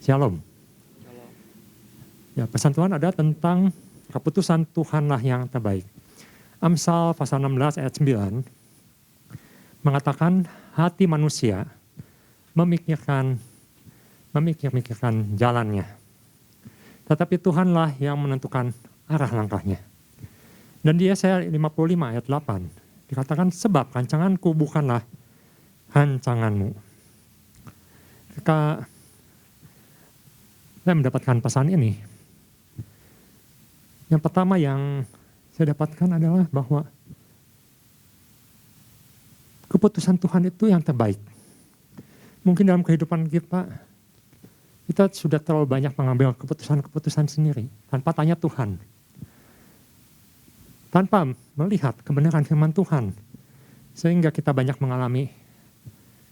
Shalom. Ya, pesan Tuhan ada tentang keputusan Tuhanlah yang terbaik. Amsal pasal 16 ayat 9 mengatakan hati manusia memikirkan jalannya. Tetapi Tuhanlah yang menentukan arah langkahnya. Dan di Yesaya 55 ayat 8 dikatakan sebab rancanganku bukanlah rancanganmu. Ketika saya mendapatkan pesan ini, yang pertama yang saya dapatkan adalah bahwa keputusan Tuhan itu yang terbaik. Mungkin dalam kehidupan kita sudah terlalu banyak mengambil keputusan-keputusan sendiri tanpa tanya Tuhan. Tanpa melihat kebenaran firman Tuhan. Sehingga kita banyak mengalami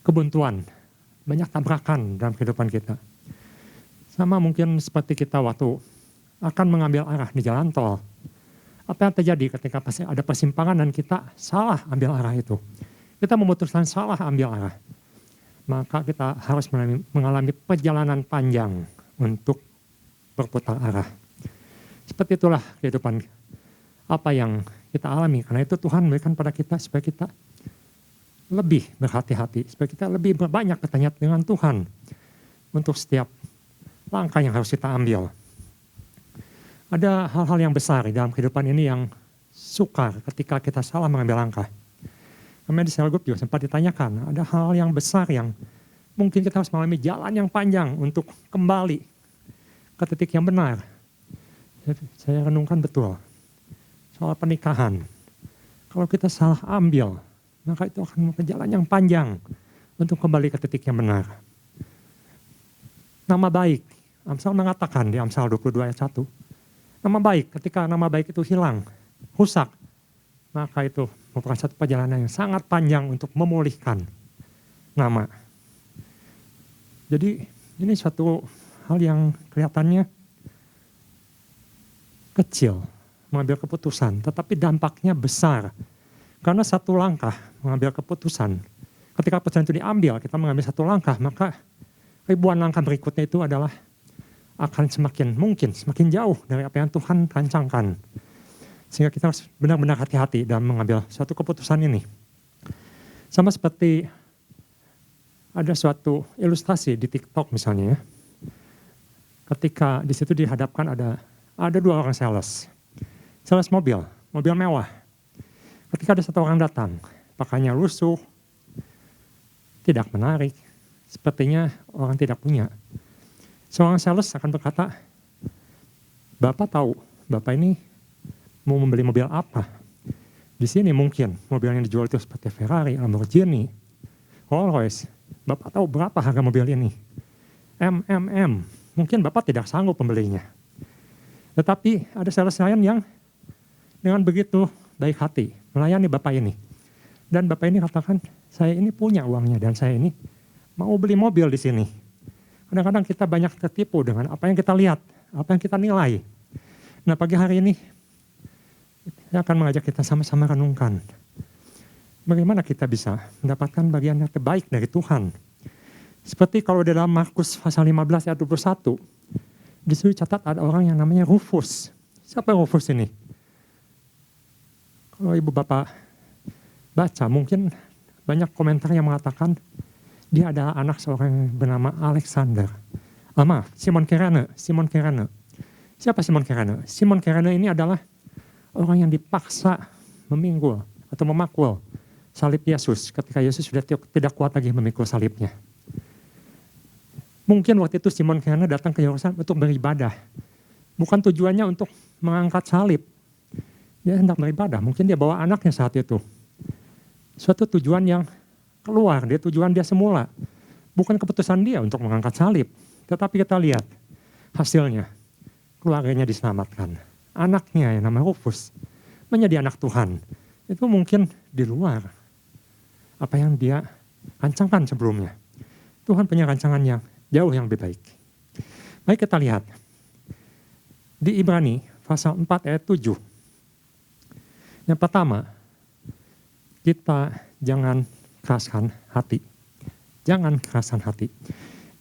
kebuntuan, banyak tabrakan dalam kehidupan kita. Sama mungkin seperti kita waktu akan mengambil arah di jalan tol. Apa yang terjadi ketika ada persimpangan dan kita salah ambil arah itu. Kita memutuskan salah ambil arah. Maka kita harus mengalami perjalanan panjang untuk berputar arah. Seperti itulah kehidupan apa yang kita alami. Karena itu Tuhan memberikan pada kita supaya kita lebih berhati-hati. Supaya kita lebih banyak bertanya dengan Tuhan. Untuk setiap langkah yang harus kita ambil. Ada hal-hal yang besar di dalam kehidupan ini yang sukar ketika kita salah mengambil langkah. Kemarin di Selgroup juga sempat ditanyakan, ada hal yang besar yang mungkin kita harus mengalami jalan yang panjang untuk kembali ke titik yang benar. Saya renungkan betul soal pernikahan. Kalau kita salah ambil, maka itu akan membuat jalan yang panjang untuk kembali ke titik yang benar. Nama baik, Amsal mengatakan di Amsal 22 ayat 1, nama baik, ketika nama baik itu hilang, rusak, maka itu merupakan satu perjalanan yang sangat panjang untuk memulihkan nama. Jadi ini suatu hal yang kelihatannya kecil, mengambil keputusan, tetapi dampaknya besar. Karena satu langkah mengambil keputusan, ketika keputusan itu diambil, kita mengambil satu langkah, maka ribuan langkah berikutnya itu adalah akan semakin jauh dari apa yang Tuhan rancangkan. Sehingga kita harus benar-benar hati-hati dalam mengambil suatu keputusan ini. Sama seperti ada suatu ilustrasi di TikTok misalnya ya. Ketika di situ dihadapkan ada dua orang sales mobil mewah. Ketika ada satu orang datang, pakaiannya lusuh, tidak menarik, sepertinya orang tidak punya. Seorang sales akan berkata, Bapak tahu, Bapak ini mau membeli mobil apa? Di sini mungkin mobil yang dijual itu seperti Ferrari, Lamborghini, Rolls Royce. Bapak tahu berapa harga mobil ini? Mungkin Bapak tidak sanggup membelinya. Tetapi ada sales lain yang dengan begitu baik hati melayani Bapak ini. Dan Bapak ini katakan, saya ini punya uangnya dan saya ini mau beli mobil di sini. Kadang-kadang kita banyak tertipu dengan apa yang kita lihat, apa yang kita nilai. Nah pagi hari ini, saya akan mengajak kita sama-sama renungkan. Bagaimana kita bisa mendapatkan bagian yang terbaik dari Tuhan. Seperti kalau dalam Markus pasal 15 ayat 21, di situ catat ada orang yang namanya Rufus. Siapa Rufus ini? Kalau ibu bapak baca, mungkin banyak komentar yang mengatakan, dia adalah anak seorang yang bernama Alexander. Simon Kirene. Siapa Simon Kirene? Simon Kirene ini adalah orang yang dipaksa meminggul atau memakul salib Yesus ketika Yesus sudah tidak kuat lagi memikul salibnya. Mungkin waktu itu Simon Kirene datang ke Yerusalem untuk beribadah. Bukan tujuannya untuk mengangkat salib. Dia hendak beribadah. Mungkin dia bawa anaknya saat itu. Suatu tujuan yang keluar dari tujuan dia semula. Bukan keputusan dia untuk mengangkat salib. Tetapi kita lihat hasilnya. Keluarganya diselamatkan. Anaknya yang namanya Rufus menjadi anak Tuhan. Itu mungkin di luar apa yang dia rancangkan sebelumnya. Tuhan punya rancangan yang jauh yang lebih baik. Mari kita lihat. Di Ibrani pasal 4 ayat 7. Yang pertama, kita jangan keraskan hati. Jangan keraskan hati.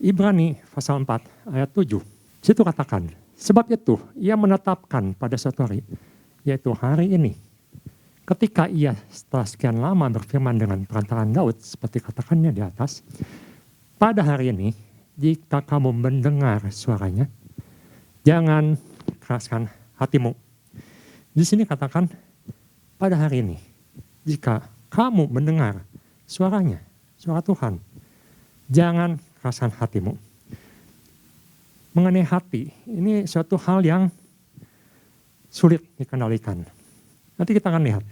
Ibrani pasal 4 ayat 7. Situ katakan, sebab itu ia menetapkan pada suatu hari, yaitu hari ini, ketika ia setelah sekian lama berfirman dengan perantaraan Daud, seperti katakannya di atas, pada hari ini, jika kamu mendengar suaranya, jangan keraskan hatimu. Di sini katakan, pada hari ini, jika kamu mendengar suaranya, suara Tuhan, jangan keraskan hatimu. Mengenai hati, ini suatu hal yang sulit dikendalikan. Nanti kita akan lihat.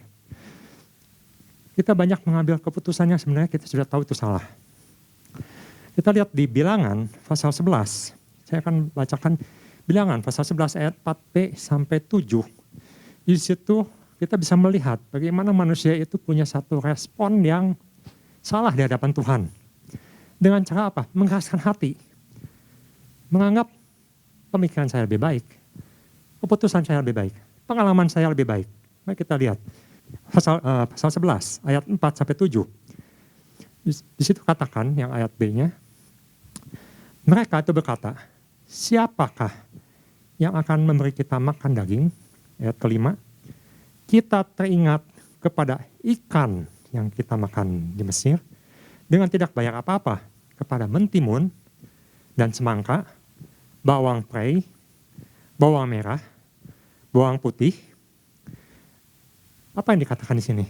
Kita banyak mengambil keputusannya sebenarnya kita sudah tahu itu salah. Kita lihat di Bilangan pasal 11. Saya akan bacakan Bilangan pasal 11 ayat 4b sampai 7. Di situ kita bisa melihat bagaimana manusia itu punya satu respon yang salah di hadapan Tuhan. Dengan cara apa? Mengeraskan hati. Menganggap pemikiran saya lebih baik, keputusan saya lebih baik, pengalaman saya lebih baik. Mari kita lihat pasal 11 ayat 4 sampai 7. Di situ katakan yang ayat B-nya, mereka itu berkata, siapakah yang akan memberi kita makan daging? Ayat kelima, kita teringat kepada ikan yang kita makan di Mesir dengan tidak bayar apa-apa, kepada mentimun dan semangka, bawang prei, bawang merah, bawang putih. Apa yang dikatakan di sini?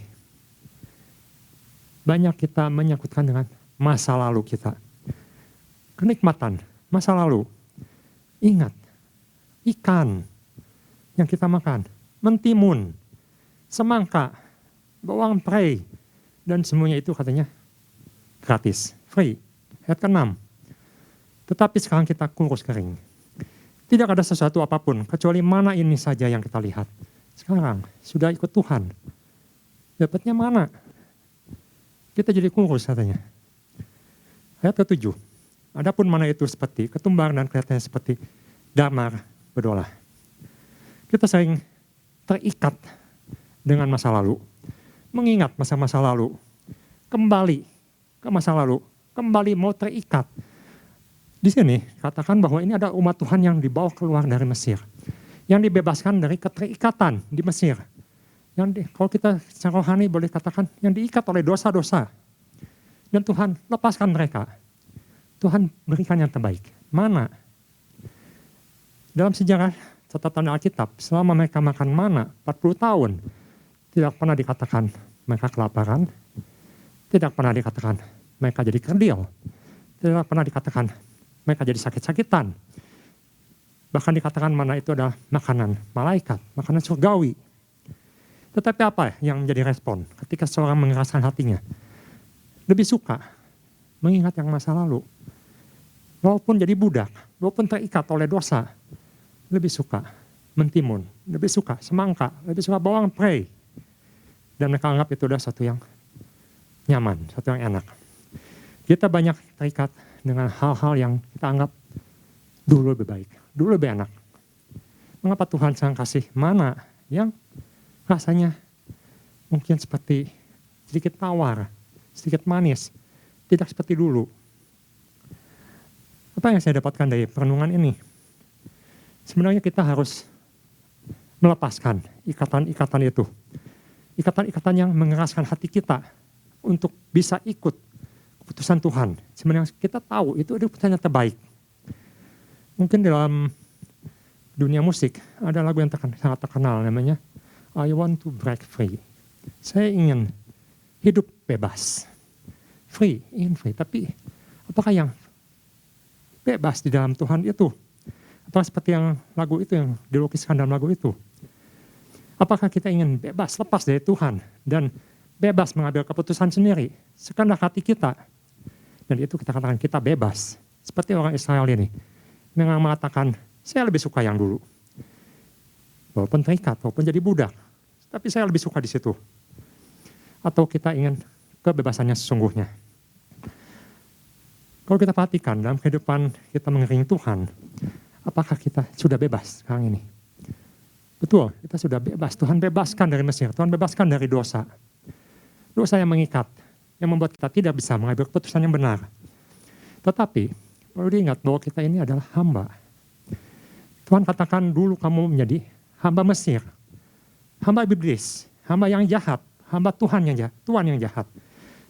Banyak kita menyangkutkan dengan masa lalu kita. Kenikmatan masa lalu. Ingat, ikan yang kita makan, mentimun, semangka, bawang prei, dan semuanya itu katanya gratis, free. Ayat ke-6. Tetapi sekarang kita kurus kering. Tidak ada sesuatu apapun, kecuali mana ini saja yang kita lihat. Sekarang, sudah ikut Tuhan. Dapatnya mana? Kita jadi kurus katanya. Ayat ke-7. Adapun mana itu seperti ketumbar dan kelihatannya seperti damar berdolah. Kita sering terikat dengan masa lalu. Mengingat masa-masa lalu. Kembali ke masa lalu. Kembali mau terikat. Di sini katakan bahwa ini ada umat Tuhan yang dibawa keluar dari Mesir. Yang dibebaskan dari keterikatan di Mesir. Kalau kita secara rohani boleh katakan yang diikat oleh dosa-dosa. Dan Tuhan lepaskan mereka. Tuhan berikan yang terbaik. Mana? Dalam sejarah catatan Alkitab, selama mereka makan mana 40 tahun, tidak pernah dikatakan mereka kelaparan, tidak pernah dikatakan mereka jadi kerdil, tidak pernah dikatakan mereka jadi sakit-sakitan. Bahkan dikatakan mana itu adalah makanan malaikat, makanan surgawi. Tetapi apa yang menjadi respon ketika seorang mengeraskan hatinya? Lebih suka mengingat yang masa lalu. Walaupun jadi budak, walaupun terikat oleh dosa, lebih suka mentimun, lebih suka semangka, lebih suka bawang prei. Dan mereka anggap itu adalah satu yang nyaman, satu yang enak. Kita banyak terikat dengan hal-hal yang kita anggap dulu lebih baik, dulu lebih enak. Mengapa Tuhan sedang kasih mana yang rasanya mungkin seperti sedikit tawar, sedikit manis, tidak seperti dulu. Apa yang saya dapatkan dari perenungan ini? Sebenarnya kita harus melepaskan ikatan-ikatan itu. Ikatan-ikatan yang mengeraskan hati kita untuk bisa ikut keputusan Tuhan. Sebenarnya kita tahu itu adalah keputusan yang terbaik. Mungkin dalam dunia musik ada lagu yang sangat terkenal namanya I Want to Break Free. Saya ingin hidup bebas. Free, ingin free. Tapi apakah yang bebas di dalam Tuhan itu? Apakah seperti yang lagu itu yang dilukiskan dalam lagu itu? Apakah kita ingin bebas, lepas dari Tuhan dan bebas mengambil keputusan sendiri, sekehendak hati kita? Dan itu kita katakan kita bebas. Seperti orang Israel ini. Memang mengatakan, saya lebih suka yang dulu. Walaupun terikat, walaupun jadi budak. Tapi saya lebih suka di situ. Atau kita ingin kebebasannya sesungguhnya. Kalau kita perhatikan dalam kehidupan kita mengiringi Tuhan, apakah kita sudah bebas sekarang ini? Betul, kita sudah bebas. Tuhan bebaskan dari Mesir, Tuhan bebaskan dari dosa. Dosa yang mengikat, yang membuat kita tidak bisa mengambil keputusan yang benar. Tetapi, perlu diingat bahwa kita ini adalah hamba. Tuhan katakan dulu kamu menjadi hamba Mesir, hamba iblis, hamba yang jahat, hamba Tuhan yang jahat.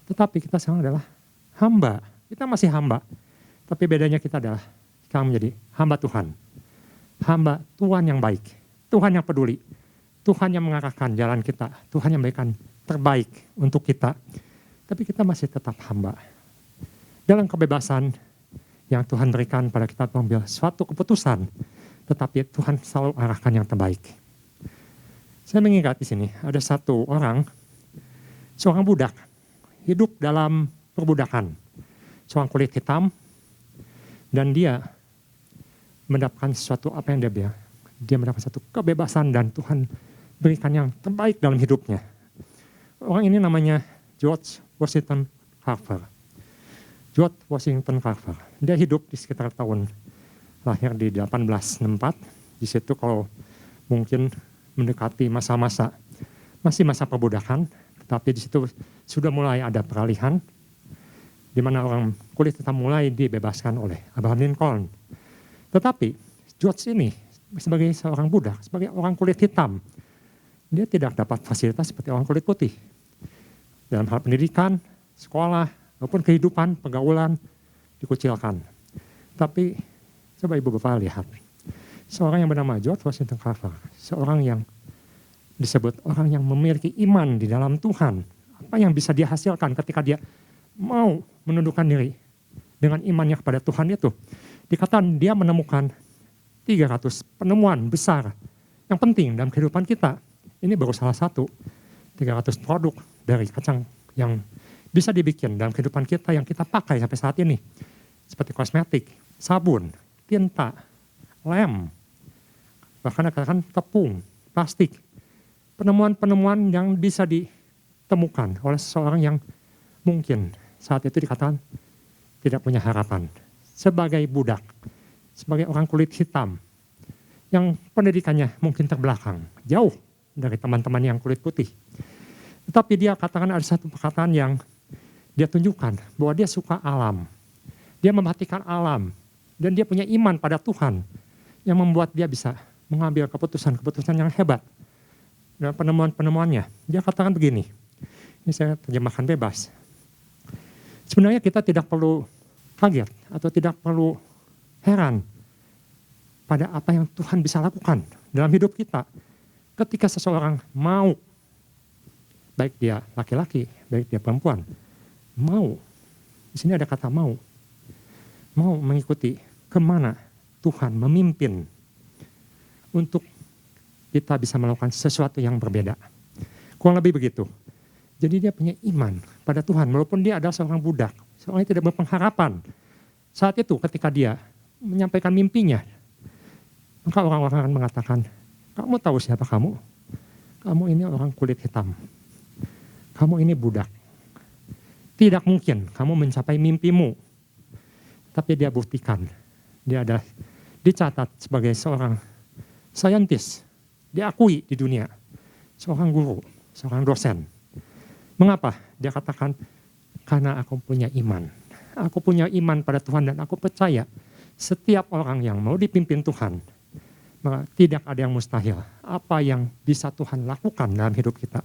Tetapi kita sekarang adalah hamba, kita masih hamba. Tapi bedanya kita adalah sekarang menjadi hamba Tuhan. Hamba Tuhan yang baik, Tuhan yang peduli, Tuhan yang mengarahkan jalan kita, Tuhan yang memberikan terbaik untuk kita. Tapi kita masih tetap hamba. Dalam kebebasan yang Tuhan berikan pada kita mengambil suatu keputusan, tetapi Tuhan selalu arahkan yang terbaik. Saya mengingat di sini ada satu orang, seorang budak, hidup dalam perbudakan. Seorang kulit hitam, dan dia mendapatkan sesuatu apa yang dia bilang. Dia mendapatkan satu kebebasan dan Tuhan berikan yang terbaik dalam hidupnya. Orang ini namanya George Washington Carver. George Washington Carver. Dia hidup di sekitar tahun lahir di 1864. Di situ kalau mungkin mendekati masa-masa masih masa perbudakan, tetapi di situ sudah mulai ada peralihan di mana orang kulit hitam mulai dibebaskan oleh Abraham Lincoln. Tetapi George ini sebagai seorang budak, sebagai orang kulit hitam, dia tidak dapat fasilitas seperti orang kulit putih. Dalam hal pendidikan, sekolah, maupun kehidupan, pergaulan, dikucilkan. Tapi coba Ibu Bapak lihat, seorang yang bernama George Washington Carver, seorang yang disebut orang yang memiliki iman di dalam Tuhan. Apa yang bisa dia hasilkan ketika dia mau menundukkan diri dengan imannya kepada Tuhan itu. Dikatakan dia menemukan 300 penemuan besar yang penting dalam kehidupan kita. Ini baru salah satu. 300 produk dari kacang yang bisa dibikin dalam kehidupan kita yang kita pakai sampai saat ini. Seperti kosmetik, sabun, tinta, lem, bahkan katakan tepung, plastik. Penemuan-penemuan yang bisa ditemukan oleh seseorang yang mungkin saat itu dikatakan tidak punya harapan. Sebagai budak, sebagai orang kulit hitam, yang pendidikannya mungkin terbelakang, jauh dari teman-teman yang kulit putih. Tetapi dia katakan ada satu perkataan yang dia tunjukkan, bahwa dia suka alam. Dia memperhatikan alam, dan dia punya iman pada Tuhan, yang membuat dia bisa mengambil keputusan-keputusan yang hebat. Dan penemuan-penemuannya, dia katakan begini, ini saya terjemahkan bebas. Sebenarnya kita tidak perlu kaget atau tidak perlu heran pada apa yang Tuhan bisa lakukan dalam hidup kita. Ketika seseorang mau, baik dia laki-laki, baik dia perempuan, mau, di sini ada kata mau mengikuti kemana Tuhan memimpin untuk kita bisa melakukan sesuatu yang berbeda. Kurang lebih begitu. Jadi dia punya iman pada Tuhan, walaupun dia adalah seorang budak, seorang yang tidak berpengharapan. Saat itu ketika dia menyampaikan mimpinya, maka orang-orang akan mengatakan, kamu tahu siapa kamu? Kamu ini orang kulit hitam. Kamu ini budak. Tidak mungkin kamu mencapai mimpimu. Tapi dia buktikan, dia adalah dicatat sebagai seorang saintis, diakui di dunia, seorang guru, seorang dosen. Mengapa? Dia katakan, karena aku punya iman. Aku punya iman pada Tuhan dan aku percaya setiap orang yang mau dipimpin Tuhan, maka tidak ada yang mustahil. Apa yang bisa Tuhan lakukan dalam hidup kita.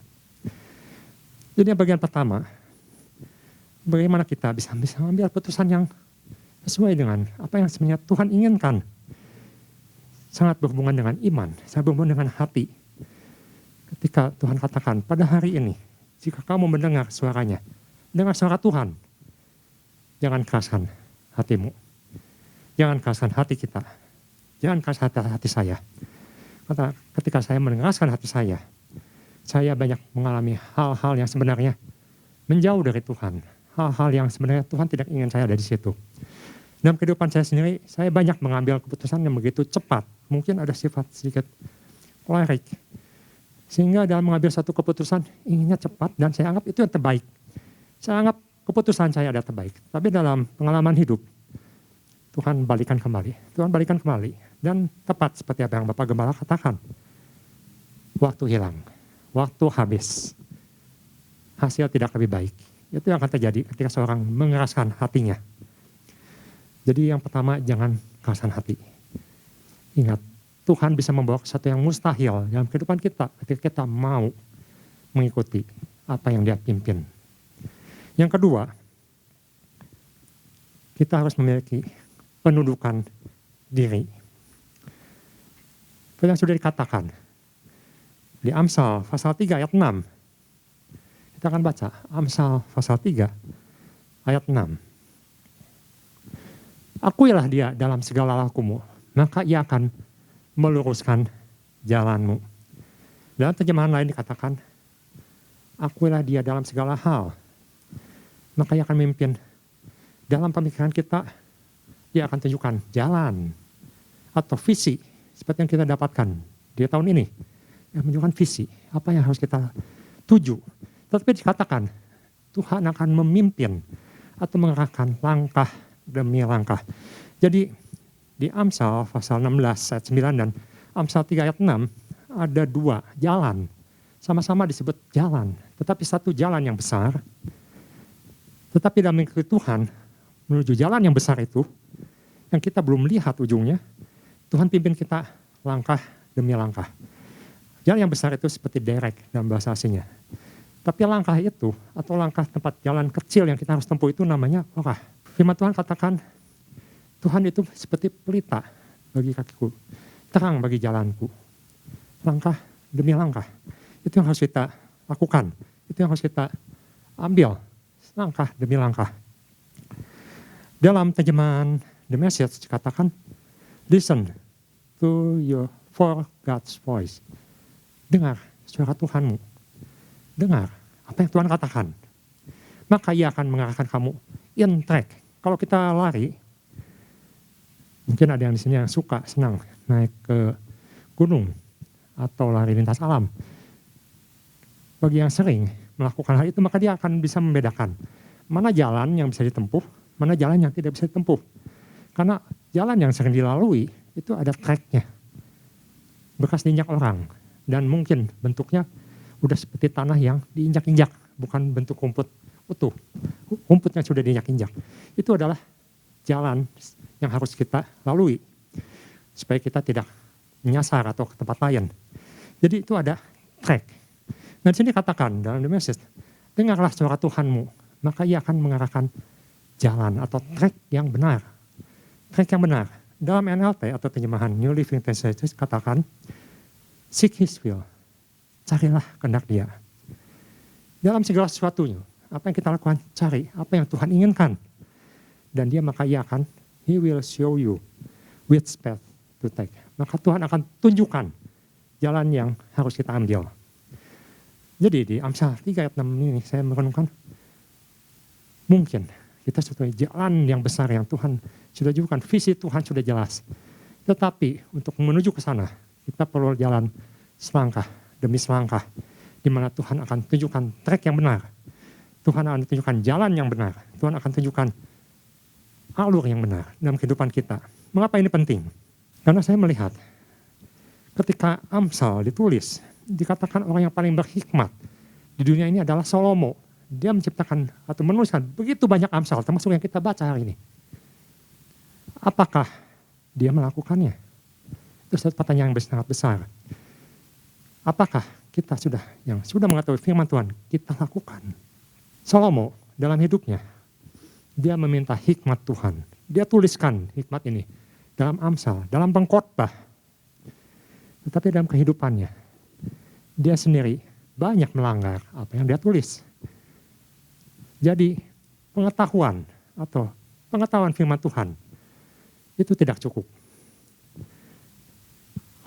Jadi bagian pertama, bagaimana kita bisa mengambil keputusan yang sesuai dengan apa yang sebenarnya Tuhan inginkan. Sangat berhubungan dengan iman, sangat berhubungan dengan hati. Ketika Tuhan katakan, pada hari ini, jika kamu mendengar suaranya, dengar suara Tuhan, jangan keraskan hatimu. Jangan keraskan hati kita. Jangan keraskan hati saya. Kata, ketika saya mengeraskan hati saya banyak mengalami hal-hal yang sebenarnya menjauh dari Tuhan. Hal-hal yang sebenarnya Tuhan tidak ingin saya ada di situ. Dalam kehidupan saya sendiri, saya banyak mengambil keputusan yang begitu cepat. Mungkin ada sifat sedikit kolerik. Sehingga dalam mengambil satu keputusan, inginnya cepat dan saya anggap itu yang terbaik. Saya anggap keputusan saya ada terbaik. Tapi dalam pengalaman hidup, Tuhan balikan kembali. Tuhan balikan kembali. Dan tepat seperti apa yang Bapak Gembala katakan. Waktu hilang. Waktu habis. Hasil tidak lebih baik. Itu yang akan terjadi ketika seorang mengeraskan hatinya. Jadi yang pertama, jangan kerasan hati. Ingat, Tuhan bisa membawa sesuatu yang mustahil dalam kehidupan kita ketika kita mau mengikuti apa yang Dia pimpin. Yang kedua, kita harus memiliki penundukan diri. Seperti yang sudah dikatakan di Amsal pasal 3 ayat 6. Kita akan baca Amsal pasal 3 ayat 6. Akuilah Dia dalam segala lakumu, maka Ia akan meluruskan jalanmu. Dalam terjemahan lain dikatakan, akuilah Dia dalam segala hal, maka Ia akan memimpin. Dalam pemikiran kita, Dia akan tunjukkan jalan atau visi seperti yang kita dapatkan di tahun ini. Yang menunjukkan visi, apa yang harus kita tuju. Tetapi dikatakan, Tuhan akan memimpin atau mengarahkan langkah demi langkah. Jadi di Amsal pasal 16 ayat 9 dan Amsal 3 ayat 6 ada dua jalan. Sama-sama disebut jalan, tetapi satu jalan yang besar. Tetapi dalam mengikuti Tuhan, menuju jalan yang besar itu, yang kita belum lihat ujungnya, Tuhan pimpin kita langkah demi langkah. Jalan yang besar itu seperti derek dalam bahasa asingnya. Tapi langkah itu, atau langkah tempat jalan kecil yang kita harus tempuh itu namanya langkah. Firman Tuhan katakan, Tuhan itu seperti pelita bagi kakiku, terang bagi jalanku. Langkah demi langkah, itu yang harus kita lakukan, itu yang harus kita ambil, langkah demi langkah. Dalam terjemahan The Message dikatakan, listen to for God's voice. Dengar suara Tuhanmu, dengar apa yang Tuhan katakan. Maka Ia akan mengarahkan kamu in track. Kalau kita lari, mungkin ada yang di sini yang suka, senang naik ke gunung atau lari lintas alam. Bagi yang sering melakukan hal itu, maka dia akan bisa membedakan mana jalan yang bisa ditempuh, mana jalan yang tidak bisa ditempuh. Karena jalan yang sering dilalui itu ada tracknya, bekas diinjak orang, dan mungkin bentuknya udah seperti tanah yang diinjak-injak, bukan bentuk rumput utuh. Rumput yang sudah diinjak-injak. Itu adalah jalan yang harus kita lalui supaya kita tidak menyasar atau ke tempat lain. Jadi itu ada track. Nah di sini katakan dalam The Message, dengarlah suara Tuhanmu, maka Ia akan mengarahkan jalan atau track yang benar. Track yang benar. Dalam NLT atau terjemahan New Living Translation katakan, seek His will. Carilah kehendak Dia. Dalam segala sesuatunya, apa yang kita lakukan, cari apa yang Tuhan inginkan. Dan maka Ia akan, He will show you which path to take. Maka Tuhan akan tunjukkan jalan yang harus kita ambil. Jadi di Amsal 3 ayat 6 ini saya merenungkan, mungkin kita sudah jalan yang besar yang Tuhan sudah tunjukkan, visi Tuhan sudah jelas. Tetapi untuk menuju ke sana, kita perlu jalan selangkah demi selangkah, di mana Tuhan akan tunjukkan trek yang benar. Tuhan akan tunjukkan jalan yang benar. Tuhan akan tunjukkan alur yang benar dalam kehidupan kita. Mengapa ini penting? Karena saya melihat ketika Amsal ditulis, dikatakan orang yang paling berhikmat di dunia ini adalah Salomo. Dia menciptakan atau menuliskan begitu banyak Amsal, termasuk yang kita baca hari ini. Apakah dia melakukannya? Itu satu pertanyaan yang sangat besar. Apakah kita sudah mengetahui firman Tuhan, kita lakukan? Salomo dalam hidupnya, dia meminta hikmat Tuhan. Dia tuliskan hikmat ini dalam Amsal, dalam pengkhotbah. Tetapi dalam kehidupannya, dia sendiri banyak melanggar apa yang dia tulis. Jadi pengetahuan firman Tuhan itu tidak cukup.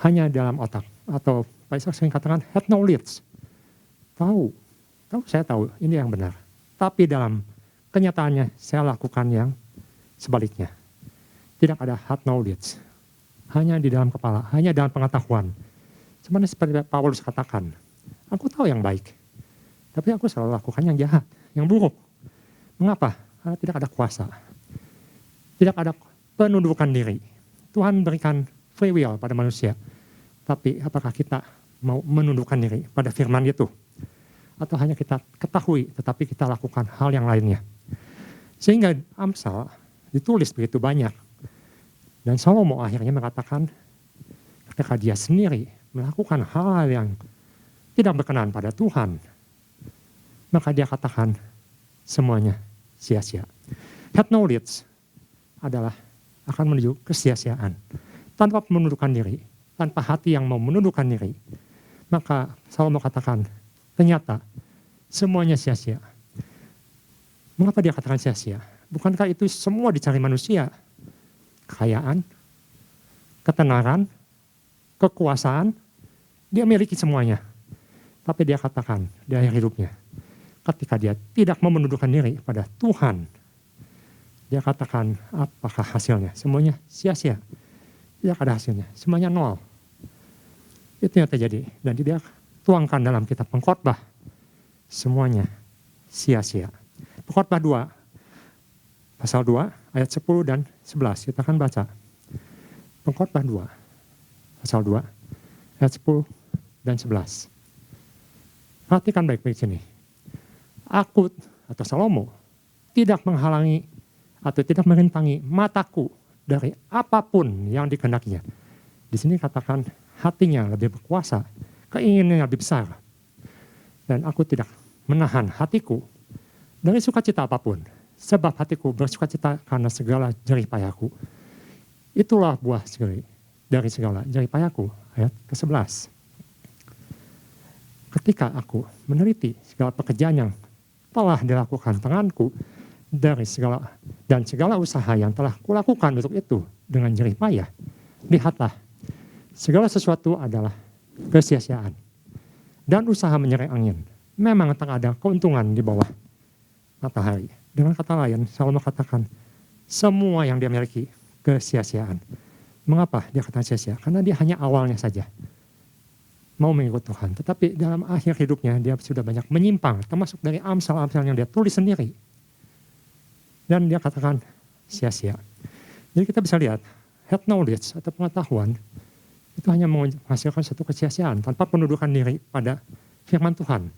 Hanya dalam otak, atau Pak Ishak sering katakan head knowledge. Saya tahu ini yang benar. Tapi dalam kenyataannya saya lakukan yang sebaliknya. Tidak ada head knowledge. Hanya di dalam kepala, hanya dalam pengetahuan. Sebenarnya seperti Paulus katakan, aku tahu yang baik. Tapi aku selalu lakukan yang jahat, yang buruk. Mengapa? Karena tidak ada kuasa. Tidak ada penundukan diri. Tuhan berikan free will pada manusia. Tapi apakah kita mau menundukkan diri pada firman itu? Atau hanya kita ketahui tetapi kita lakukan hal yang lainnya? Sehingga Amsal ditulis begitu banyak. Dan Salomo akhirnya mengatakan ketika dia sendiri melakukan hal yang tidak berkenan pada Tuhan, maka dia katakan semuanya sia-sia. Head knowledge adalah akan menuju kesia-siaan. Tanpa menundukkan diri, tanpa hati yang mau menundukkan diri, maka Salomo katakan ternyata semuanya sia-sia. Mengapa dia katakan sia-sia? Bukankah itu semua dicari manusia? Kekayaan, ketenaran, kekuasaan, dia miliki semuanya. Tapi dia katakan di akhir hidupnya, ketika dia tidak mau menundukkan diri pada Tuhan, dia katakan apakah hasilnya? Semuanya sia-sia. Tidak ada hasilnya, semuanya nol. Itu yang terjadi. Dan dia tuangkan dalam kitab Pengkhotbah, semuanya sia-sia. Pengkhotbah 2, pasal 2 ayat 10 dan 11 kita akan baca. Pengkhotbah 2 pasal 2 ayat 10 dan 11. Perhatikan baik-baik sini. Aku atau Salomo tidak menghalangi atau tidak merintangi mataku dari apapun yang dikehendakinya. Di sini katakan hatinya lebih berkuasa, keinginannya lebih besar. Dan aku tidak menahan hatiku dari sukacita apapun. Sebab hatiku bersukacita karena segala jerih payahku. Itulah buah dari segala jerih payahku. Ayat ke-11. Ketika aku meneliti segala pekerjaan yang telah dilakukan tanganku dari segala usaha yang telah kulakukan untuk itu dengan jerih payah, lihatlah segala sesuatu adalah kesia-siaan dan usaha menyerang angin. Memang tak ada keuntungan di bawah matahari. Dengan kata lain, Salomo katakan semua yang dia miliki kesia-siaan. Mengapa dia katakan sia-sia? Karena dia hanya awalnya saja mau mengikut Tuhan. Tetapi dalam akhir hidupnya dia sudah banyak menyimpang, termasuk dari amsal-amsal yang dia tulis sendiri. Dan dia katakan sia-sia. Jadi kita bisa lihat, head knowledge atau pengetahuan itu hanya menghasilkan satu kesia-siaan tanpa penundukan diri pada firman Tuhan.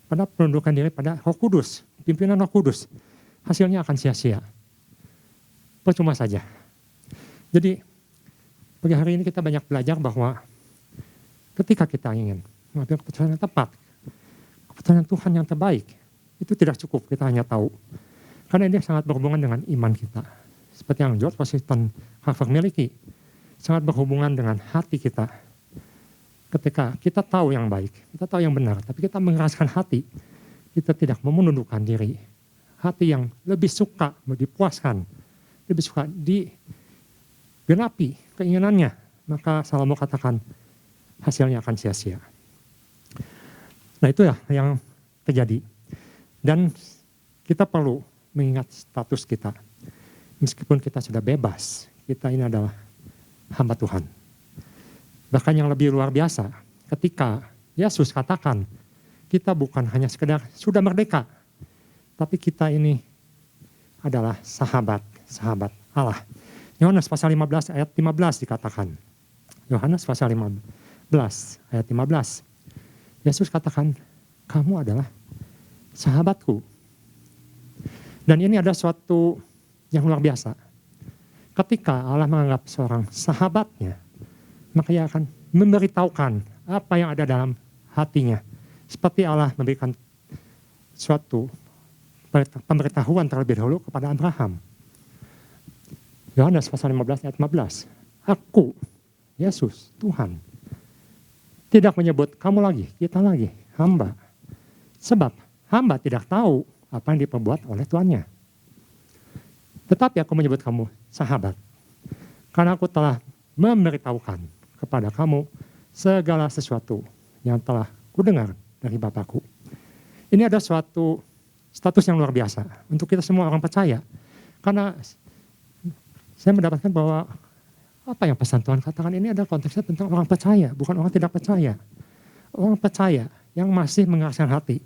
Pada penundukan diri pada Roh Kudus, pimpinan Roh Kudus. Hasilnya akan sia-sia. Percuma saja. Jadi, pagi hari ini kita banyak belajar bahwa ketika kita ingin mengambil keputusan yang tepat, keputusan Tuhan yang terbaik, itu tidak cukup kita hanya tahu. Karena ini sangat berhubungan dengan iman kita. Seperti yang George Washington Carver miliki, sangat berhubungan dengan hati kita. Ketika kita tahu yang baik, kita tahu yang benar, tapi kita mengeraskan hati, kita tidak mau menundukkan diri. Hati yang lebih suka dipuaskan, lebih suka digenapi keinginannya, maka Salomo katakan hasilnya akan sia-sia. Nah itu ya yang terjadi. Dan kita perlu mengingat status kita. Meskipun kita sudah bebas, kita ini adalah hamba Tuhan. Bahkan yang lebih luar biasa, ketika Yesus katakan, kita bukan hanya sekedar sudah merdeka, tapi kita ini adalah sahabat Allah. Yohanes pasal 15 ayat 15 dikatakan. Yohanes pasal 15 ayat 15. Yesus katakan, kamu adalah sahabatku. Dan ini ada suatu yang luar biasa. Ketika Allah menganggap seorang sahabatnya, maka ia akan memberitahukan apa yang ada dalam hatinya. Seperti Allah memberikan suatu pemberitahuan terlebih dahulu kepada Abraham. Yohanes pasal 15 ayat 15. Aku, Yesus, Tuhan, tidak menyebut kamu lagi, kita lagi, hamba. Sebab hamba tidak tahu apa yang diperbuat oleh tuannya. Tetapi aku menyebut kamu sahabat. Karena aku telah memberitahukan kepada kamu segala sesuatu yang telah kudengar dari Bapakku. Ini ada suatu status yang luar biasa untuk kita semua orang percaya. Karena saya mendapatkan bahwa apa yang pesan Tuhan katakan ini adalah konteksnya tentang orang percaya, bukan orang tidak percaya. Orang percaya yang masih mengeraskan hati.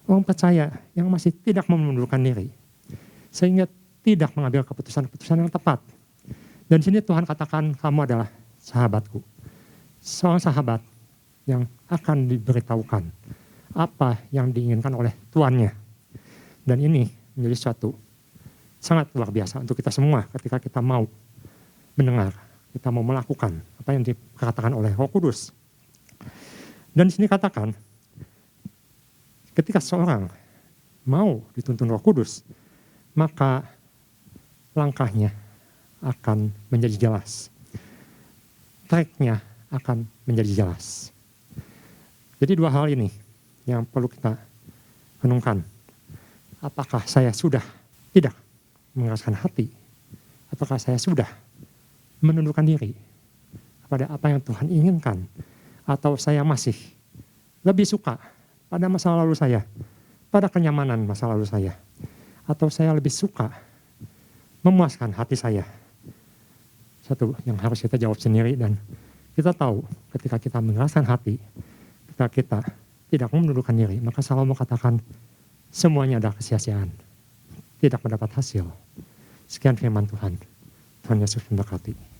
Orang percaya yang masih tidak memundurkan diri. Sehingga tidak mengambil keputusan-keputusan yang tepat. Dan di sini Tuhan katakan kamu adalah sahabatku. Seorang sahabat yang akan diberitahukan apa yang diinginkan oleh tuannya. Dan ini menjadi suatu sangat luar biasa untuk kita semua ketika kita mau mendengar, kita mau melakukan apa yang dikatakan oleh Roh Kudus. Dan di sini katakan, ketika seorang mau dituntun Roh Kudus, maka langkahnya akan menjadi jelas. Tracknya akan menjadi jelas. Jadi dua hal ini yang perlu kita renungkan. Apakah saya sudah tidak mengeraskan hati? Apakah saya sudah menundukkan diri kepada apa yang Tuhan inginkan? Atau saya masih lebih suka pada masa lalu saya, pada kenyamanan masa lalu saya? Atau saya lebih suka memuaskan hati saya? Satu yang harus kita jawab sendiri, dan kita tahu ketika kita mengeraskan hati, ketika kita tidak menundukkan diri, maka Salomo katakan semuanya adalah kesia-siaan, tidak mendapat hasil. Sekian firman Tuhan. Tuhan Yesus memberkati.